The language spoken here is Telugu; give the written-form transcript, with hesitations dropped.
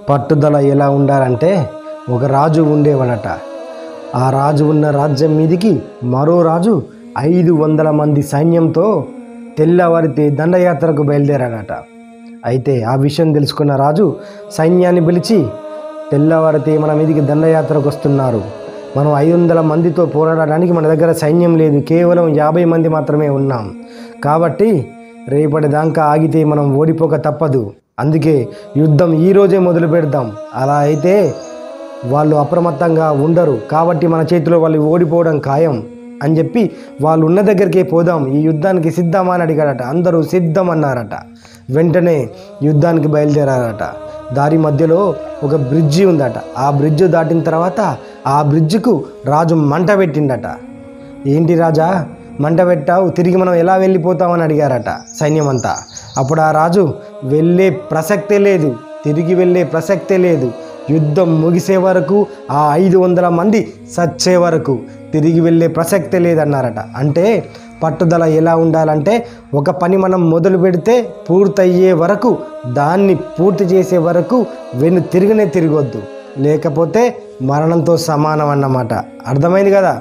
పట్టుదల ఎలా ఉండాలంటే ఒక రాజు ఉండేవాడట. ఆ రాజు ఉన్న రాజ్యం మీదికి మరో రాజు 500 మంది సైన్యంతో తెల్లవారితే దండయాత్రకు బయలుదేరాడట. అయితే ఆ విషయం తెలుసుకున్న రాజు సైన్యాన్ని పిలిచి, తెల్లవారితే మన మీదికి దండయాత్రకు వస్తున్నారు, మనం 500 మందితో పోరాడడానికి మన దగ్గర సైన్యం లేదు, కేవలం 50 మంది మాత్రమే ఉన్నాం, కాబట్టి రేపటిదాకా ఆగితే మనం ఓడిపోక తప్పదు, అందుకే యుద్ధం ఈరోజే మొదలు పెడదాం, అలా అయితే వాళ్ళు అప్రమత్తంగా ఉండరు, కాబట్టి మన చేతిలో వాళ్ళు ఓడిపోవడం ఖాయం అని చెప్పి వాళ్ళు ఉన్న దగ్గరికే పోదాం, ఈ యుద్ధానికి సిద్ధమా అని అడిగాడట. అందరూ సిద్ధం అన్నారట. వెంటనే యుద్ధానికి బయలుదేరారట. దారి మధ్యలో ఒక బ్రిడ్జి ఉందట. ఆ బ్రిడ్జ్ దాటిన తర్వాత ఆ బ్రిడ్జికు రాజు మంట పెట్టిండట. ఏంటి రాజా మంట పెట్టావు, తిరిగి మనం ఎలా వెళ్ళిపోతామని అడిగారట సైన్యం అంతా. అప్పుడు ఆ రాజు, వెళ్ళే ప్రసక్తే లేదు, తిరిగి వెళ్ళే ప్రసక్తే లేదు, యుద్ధం ముగిసే వరకు ఆ 500 మంది చచ్చే వరకు తిరిగి వెళ్ళే ప్రసక్తే లేదన్నారట. అంటే పట్టుదల ఎలా ఉండాలంటే ఒక పని మనం మొదలు పెడితే పూర్తయ్యే వరకు, దాన్ని పూర్తి చేసే వరకు తిరగొద్దు, లేకపోతే మరణంతో సమానం అన్నమాట. అర్థమైంది కదా?